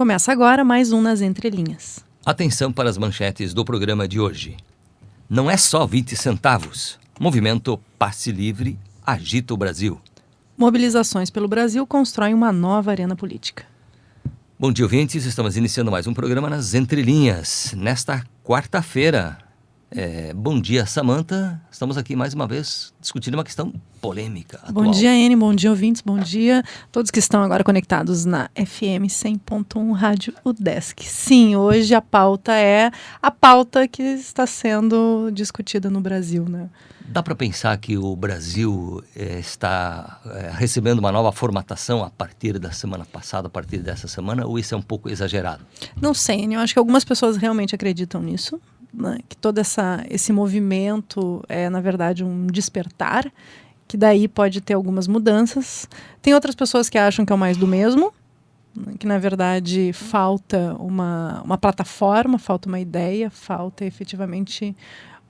Começa agora mais um Nas Entrelinhas. Atenção para as manchetes do programa de hoje. Não é só 20 centavos. Movimento Passe Livre agita o Brasil. Mobilizações pelo Brasil constroem uma nova arena política. Bom dia, ouvintes. Estamos iniciando mais um programa Nas Entrelinhas. Nesta quarta-feira. Bom dia, Samantha. Estamos aqui mais uma vez discutindo uma questão polêmica atual. Bom dia, Eni. Bom dia, ouvintes. Bom dia todos que estão agora conectados na FM 100.1 Rádio UDESC. Sim, hoje a pauta é a pauta que está sendo discutida no Brasil, né? Dá para pensar que o Brasil está recebendo uma nova formatação a partir da semana passada, a partir dessa semana, ou isso é um pouco exagerado? Não sei, Eni. Eu acho que algumas pessoas realmente acreditam nisso. Né, que todo esse movimento é, na verdade, um despertar, que daí pode ter algumas mudanças. Tem outras pessoas que acham que é o mais do mesmo, né, que, na verdade, falta uma plataforma, falta uma ideia, falta efetivamente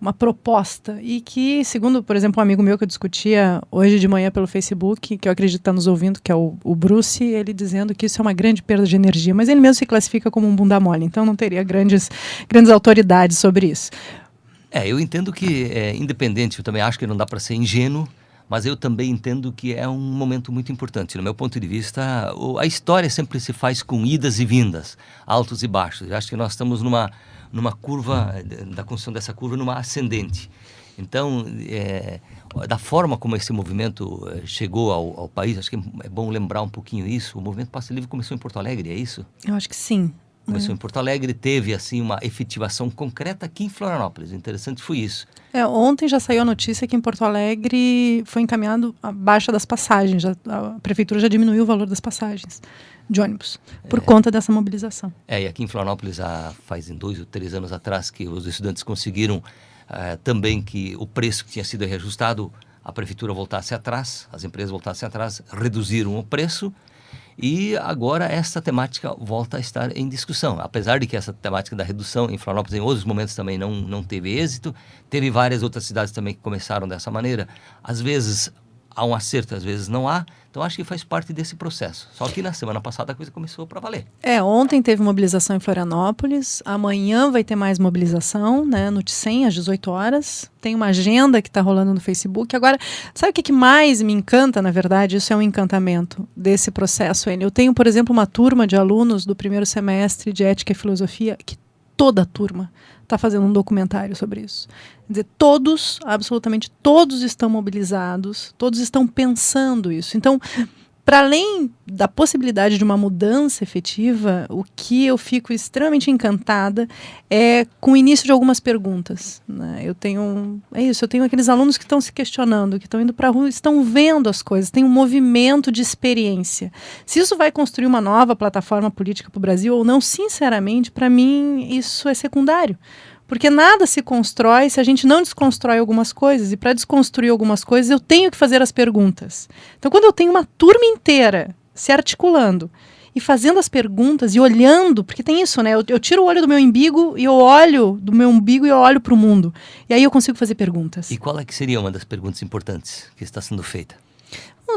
uma proposta. E que, segundo, por exemplo, um amigo meu que eu discutia hoje de manhã pelo Facebook, que eu acredito que está nos ouvindo, que é o Bruce, ele dizendo que isso é uma grande perda de energia, mas ele mesmo se classifica como um bunda mole, então não teria grandes autoridades sobre isso. Eu entendo que independente, eu também acho que não dá para ser ingênuo, mas eu também entendo que é um momento muito importante. No meu ponto de vista, a história sempre se faz com idas e vindas, altos e baixos. Eu acho que nós estamos numa curva, da construção dessa curva, numa ascendente. Então, da forma como esse movimento chegou ao país, acho que é bom lembrar um pouquinho isso. O movimento Passe Livre começou em Porto Alegre, é isso? Eu acho que sim. Começou em Porto Alegre, teve assim uma efetivação concreta aqui em Florianópolis. O interessante foi isso. Ontem já saiu a notícia que em Porto Alegre foi encaminhado a baixa das passagens. A prefeitura já diminuiu o valor das passagens de ônibus por conta dessa mobilização. E aqui em Florianópolis, faz 2 ou 3 anos atrás, que os estudantes conseguiram também que o preço que tinha sido reajustado, a prefeitura voltasse atrás, as empresas voltassem atrás, reduziram o preço. E agora essa temática volta a estar em discussão. Apesar de que essa temática da redução em Florianópolis em outros momentos também não teve êxito, teve várias outras cidades também que começaram dessa maneira. Às vezes há um acerto, às vezes não há. Então acho que faz parte desse processo. Só que na semana passada a coisa começou para valer. Ontem teve mobilização em Florianópolis, amanhã vai ter mais mobilização, né, no Ticem, às 18 horas. Tem uma agenda que está rolando no Facebook. Agora, sabe o que mais me encanta, na verdade? Isso é um encantamento desse processo. Eu tenho, por exemplo, uma turma de alunos do primeiro semestre de Ética e Filosofia, que toda a turma está fazendo um documentário sobre isso. Quer dizer, todos, absolutamente todos estão mobilizados, todos estão pensando isso. Então, para além da possibilidade de uma mudança efetiva, o que eu fico extremamente encantada é com o início de algumas perguntas. Né? Eu tenho aqueles alunos que estão se questionando, que estão indo para a rua, estão vendo as coisas, tem um movimento de experiência. Se isso vai construir uma nova plataforma política para o Brasil ou não, sinceramente, para mim, isso é secundário. Porque nada se constrói se a gente não desconstrói algumas coisas. E para desconstruir algumas coisas, eu tenho que fazer as perguntas. Então, quando eu tenho uma turma inteira se articulando e fazendo as perguntas e olhando, porque tem isso, né? Eu tiro o olho do meu umbigo e eu olho para o mundo. E aí eu consigo fazer perguntas. E qual é que seria uma das perguntas importantes que está sendo feita?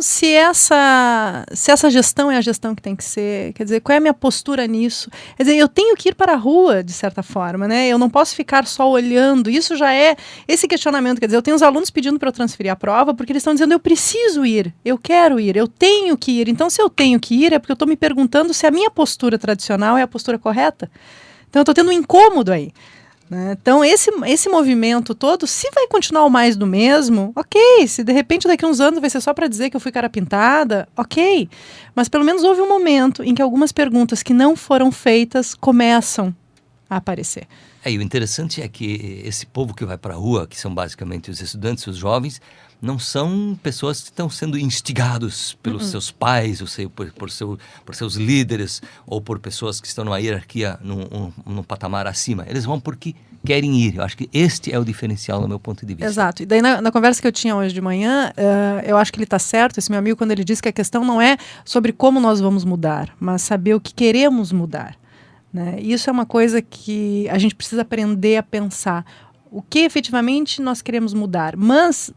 Se essa gestão é a gestão que tem que ser, quer dizer, qual é a minha postura nisso? Quer dizer, eu tenho que ir para a rua, de certa forma, né? Eu não posso ficar só olhando. Isso já é esse questionamento. Quer dizer, eu tenho os alunos pedindo para eu transferir a prova porque eles estão dizendo, eu preciso ir, eu quero ir, eu tenho que ir. Então, se eu tenho que ir, é porque eu estou me perguntando se a minha postura tradicional é a postura correta. Então, eu estou tendo um incômodo aí. Então, esse movimento todo, se vai continuar o mais do mesmo, ok. Se de repente daqui a uns anos vai ser só para dizer que eu fui cara pintada, ok. Mas pelo menos houve um momento em que algumas perguntas que não foram feitas começam a aparecer. E o interessante é que esse povo que vai para a rua, que são basicamente os estudantes, os jovens, não são pessoas que estão sendo instigados pelos seus pais, ou seja, por seus líderes, ou por pessoas que estão numa hierarquia, num patamar acima. Eles vão porque querem ir. Eu acho que este é o diferencial do meu ponto de vista. Exato. E daí na conversa que eu tinha hoje de manhã, eu acho que ele está certo, esse meu amigo, quando ele disse que a questão não é sobre como nós vamos mudar, mas saber o que queremos mudar. Né? Isso é uma coisa que a gente precisa aprender a pensar. O que efetivamente nós queremos mudar. Mas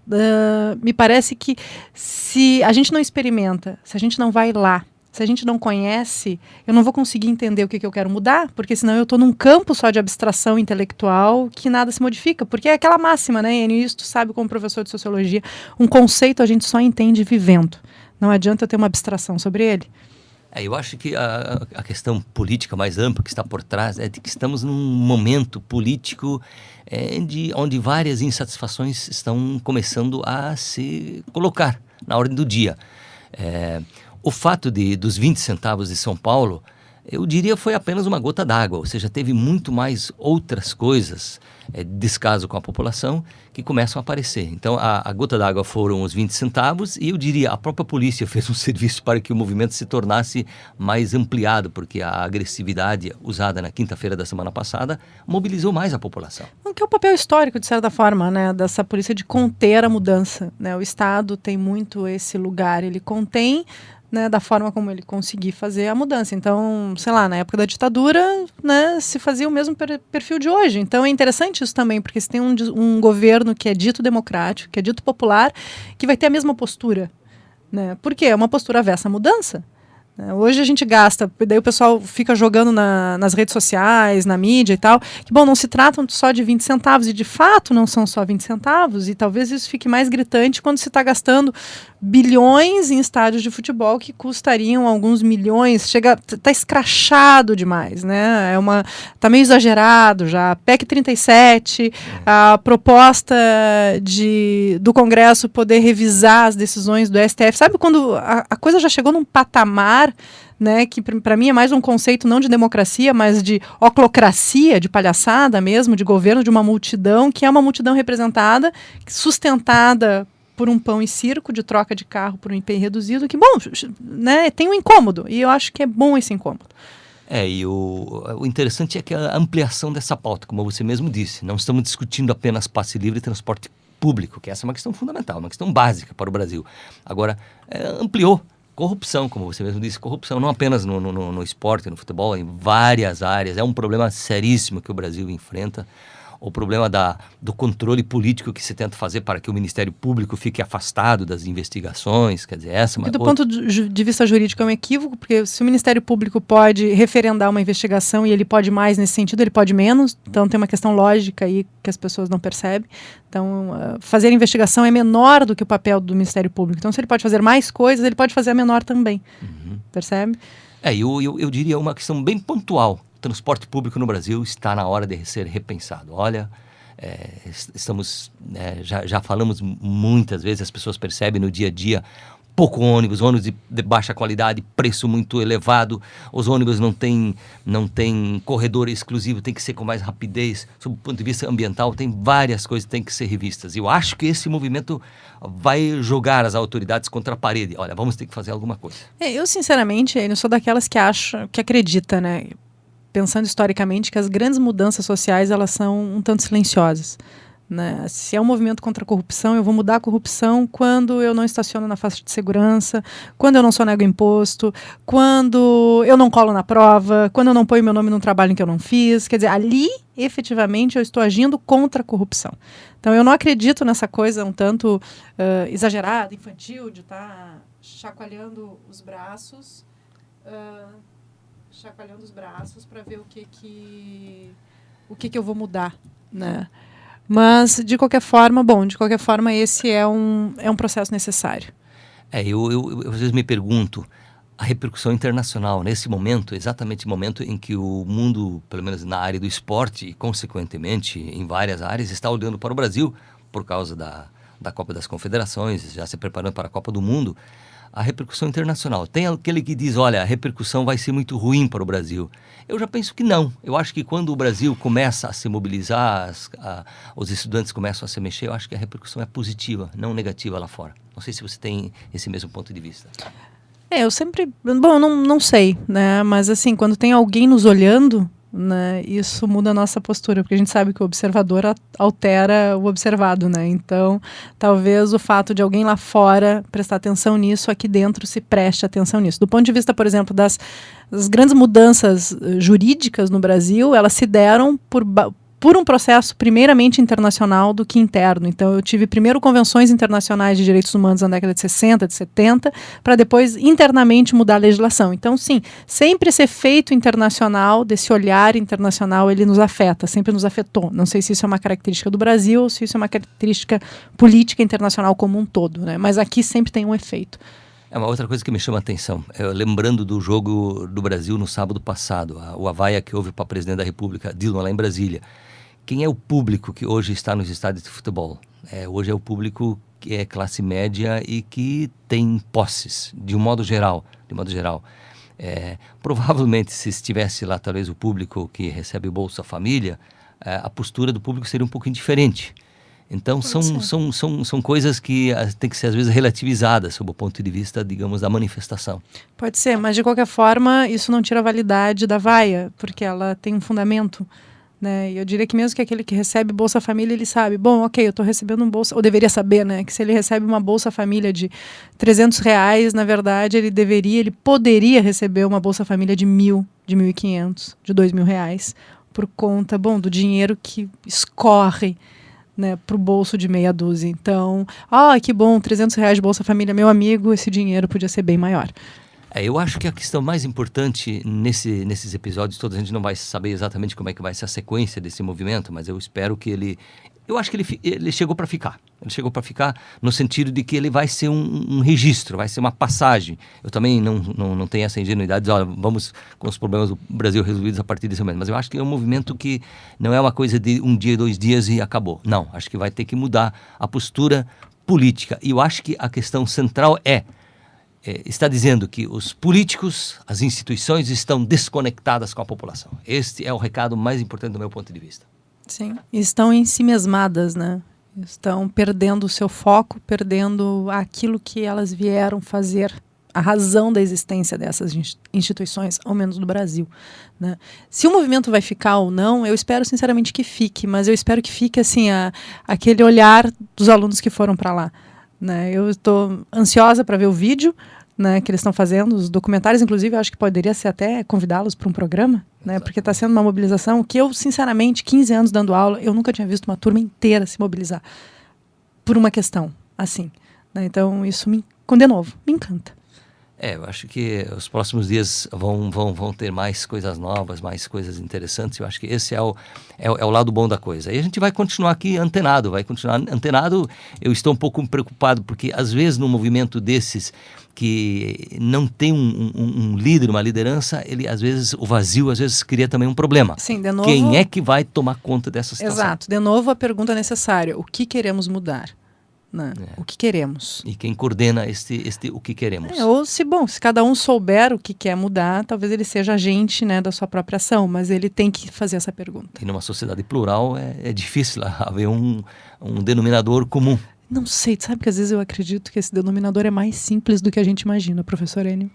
me parece que se a gente não experimenta, se a gente não vai lá, Se a gente não conhece, eu não vou conseguir entender o que eu quero mudar, porque senão eu estou num campo só de abstração intelectual que nada se modifica. Porque é aquela máxima, né, Enio? Isso tu sabe como professor de sociologia. Um conceito a gente só entende vivendo. Não adianta eu ter uma abstração sobre ele. Eu acho que a questão política mais ampla que está por trás é de que estamos num momento político onde várias insatisfações estão começando a se colocar na ordem do dia. O fato dos 20 centavos de São Paulo, eu diria, foi apenas uma gota d'água, ou seja, teve muito mais outras coisas, descaso com a população, que começam a aparecer. Então, a gota d'água foram os 20 centavos e eu diria, a própria polícia fez um serviço para que o movimento se tornasse mais ampliado, porque a agressividade usada na quinta-feira da semana passada mobilizou mais a população. Que é o papel histórico, de certa forma, né, dessa polícia de conter a mudança, né? O Estado tem muito esse lugar, ele contém, né, da forma como ele conseguir fazer a mudança. Então, sei lá, na época da ditadura, né, se fazia o mesmo perfil de hoje. Então é interessante isso também, porque se tem um governo que é dito democrático, que é dito popular, que vai ter a mesma postura, né? Porque é uma postura avessa à mudança. Hoje a gente gasta, daí o pessoal fica jogando nas redes sociais, na mídia e tal, que, bom, não se tratam só de 20 centavos, e de fato não são só 20 centavos, e talvez isso fique mais gritante quando se está gastando bilhões em estádios de futebol que custariam alguns milhões, tá escrachado demais, né? Tá meio exagerado já. PEC 37, a proposta do Congresso poder revisar as decisões do STF, sabe quando a coisa já chegou num patamar, né, que para mim é mais um conceito não de democracia, mas de oclocracia, de palhaçada mesmo, de governo de uma multidão, que é uma multidão representada, sustentada por um pão e circo, de troca de carro por um IPI reduzido, que, bom, né, tem um incômodo, e eu acho que é bom esse incômodo. E o interessante é que a ampliação dessa pauta, como você mesmo disse, não estamos discutindo apenas passe livre e transporte público, que essa é uma questão fundamental, uma questão básica para o Brasil. Agora, ampliou. Corrupção, como você mesmo disse, corrupção não apenas no esporte, no futebol, em várias áreas. É um problema seríssimo que o Brasil enfrenta. O problema do controle político que se tenta fazer para que o Ministério Público fique afastado das investigações, quer dizer, essa é uma... E do ponto de vista jurídico é um equívoco, porque se o Ministério Público pode referendar uma investigação e ele pode mais nesse sentido, ele pode menos, então tem uma questão lógica aí que as pessoas não percebem. Então, fazer a investigação é menor do que o papel do Ministério Público. Então, se ele pode fazer mais coisas, ele pode fazer a menor também, percebe? Eu diria uma questão bem pontual. O transporte público no Brasil está na hora de ser repensado. Olha, estamos, já falamos muitas vezes, as pessoas percebem no dia a dia, pouco ônibus de baixa qualidade, preço muito elevado, os ônibus não têm corredor exclusivo, tem que ser com mais rapidez. Sob o ponto de vista ambiental, tem várias coisas que têm que ser revistas. E eu acho que esse movimento vai jogar as autoridades contra a parede. Olha, vamos ter que fazer alguma coisa. Eu, sinceramente, eu sou daquelas que acredita, né? Pensando historicamente, que as grandes mudanças sociais, elas são um tanto silenciosas, né? Se é um movimento contra a corrupção, eu vou mudar a corrupção quando eu não estaciono na faixa de segurança, quando eu não sonego imposto, quando eu não colo na prova, quando eu não ponho meu nome num trabalho que eu não fiz. Quer dizer, ali, efetivamente, eu estou agindo contra a corrupção. Então, eu não acredito nessa coisa um tanto exagerada, infantil, de estar chacoalhando os braços... para ver o que eu vou mudar, né? Mas, de qualquer forma, esse é um processo necessário. Eu às vezes me pergunto, a repercussão internacional, nesse momento, exatamente o momento em que o mundo, pelo menos na área do esporte, e consequentemente em várias áreas, está olhando para o Brasil, por causa da Copa das Confederações, já se preparando para a Copa do Mundo, a repercussão internacional. Tem aquele que diz, olha, a repercussão vai ser muito ruim para o Brasil. Eu já penso que não. Eu acho que quando o Brasil começa a se mobilizar, os estudantes começam a se mexer, eu acho que a repercussão é positiva, não negativa lá fora. Não sei se você tem esse mesmo ponto de vista. Eu sempre... Bom, não sei, né? Mas assim, quando tem alguém nos olhando, né, isso muda a nossa postura, porque a gente sabe que o observador altera o observado, né? Então, talvez o fato de alguém lá fora prestar atenção nisso, aqui dentro se preste atenção nisso. Do ponto de vista, por exemplo, das grandes mudanças jurídicas no Brasil, elas se deram por por um processo primeiramente internacional do que interno. Então eu tive primeiro convenções internacionais de direitos humanos na década de 60, de 70, para depois internamente mudar a legislação. Então sim, sempre esse efeito internacional, desse olhar internacional, ele nos afeta, sempre nos afetou. Não sei se isso é uma característica do Brasil ou se isso é uma característica política internacional como um todo, né? Mas aqui sempre tem um efeito. É uma outra coisa que me chama a atenção. Lembrando do jogo do Brasil no sábado passado, o Avaia que houve para a presidente da República, Dilma, lá em Brasília. Quem é o público que hoje está nos estádios de futebol? Hoje é o público que é classe média e que tem posses, de um modo geral. Provavelmente, se estivesse lá, talvez, o público que recebe o Bolsa Família, a postura do público seria um pouquinho diferente. Então, são coisas que têm que ser, às vezes, relativizadas sob o ponto de vista, digamos, da manifestação. Pode ser, mas de qualquer forma, isso não tira a validade da vaia, porque ela tem um fundamento, né? E eu diria que mesmo que aquele que recebe Bolsa Família, ele sabe, bom, ok, eu estou recebendo um Bolsa, ou deveria saber, né? Que se ele recebe uma Bolsa Família de R$300, na verdade, ele poderia receber uma Bolsa Família de 1.000, de 1.500, de R$2.000, por conta, do dinheiro que escorre, né, para o bolso de meia dúzia. Então, que bom, R$300 de Bolsa Família, meu amigo, esse dinheiro podia ser bem maior. Eu acho que a questão mais importante nesses episódios todos, a gente não vai saber exatamente como é que vai ser a sequência desse movimento, mas eu espero que eu acho que ele chegou para ficar. Ele chegou para ficar no sentido de que ele vai ser um registro, vai ser uma passagem. Eu também não tenho essa ingenuidade de dizer, vamos com os problemas do Brasil resolvidos a partir desse momento. Mas eu acho que é um movimento que não é uma coisa de um dia, 2 dias e acabou. Não, acho que vai ter que mudar a postura política. E eu acho que a questão central está dizendo que os políticos, as instituições estão desconectadas com a população. Este é o recado mais importante do meu ponto de vista. Sim, estão ensimesmadas, né? Estão perdendo o seu foco, perdendo aquilo que elas vieram fazer, a razão da existência dessas instituições, ao menos no Brasil, né? Se o movimento vai ficar ou não, eu espero sinceramente que fique, mas eu espero que fique assim, aquele olhar dos alunos que foram para lá, né? Eu estou ansiosa para ver o vídeo, né, que eles estão fazendo, os documentários, inclusive, eu acho que poderia ser até convidá-los para um programa, né, porque está sendo uma mobilização que eu, sinceramente, 15 anos dando aula, eu nunca tinha visto uma turma inteira se mobilizar por uma questão assim, né? Então isso me encanta. Eu acho que os próximos dias vão ter mais coisas novas, mais coisas interessantes. Eu acho que esse é o lado bom da coisa. E a gente vai continuar aqui antenado, Eu estou um pouco preocupado, porque às vezes num movimento desses que não tem um líder, uma liderança, às vezes o vazio cria também um problema. Sim, de novo, quem é que vai tomar conta dessa situação? Exato, de novo a pergunta necessária, o que queremos mudar? Né? O que queremos. E quem coordena o que queremos. Se cada um souber o que quer mudar, talvez ele seja agente, né, da sua própria ação, mas ele tem que fazer essa pergunta. E numa sociedade plural é difícil haver um denominador comum. Não sei, sabe que às vezes eu acredito que esse denominador é mais simples do que a gente imagina, professor Enio.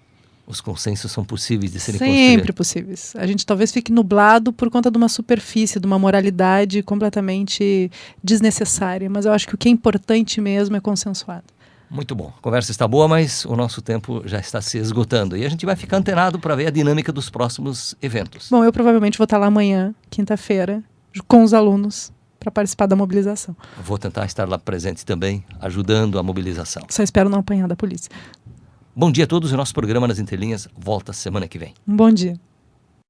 Os consensos são possíveis de serem construídos. Sempre possíveis. A gente talvez fique nublado por conta de uma superfície, de uma moralidade completamente desnecessária. Mas eu acho que o que é importante mesmo é consensuado. Muito bom. A conversa está boa, mas o nosso tempo já está se esgotando. E a gente vai ficar antenado para ver a dinâmica dos próximos eventos. Bom, eu provavelmente vou estar lá amanhã, quinta-feira, com os alunos, para participar da mobilização. Vou tentar estar lá presente também, ajudando a mobilização. Só espero não apanhar da polícia. Bom dia a todos. O nosso programa Nas Entrelinhas volta semana que vem. Um bom dia.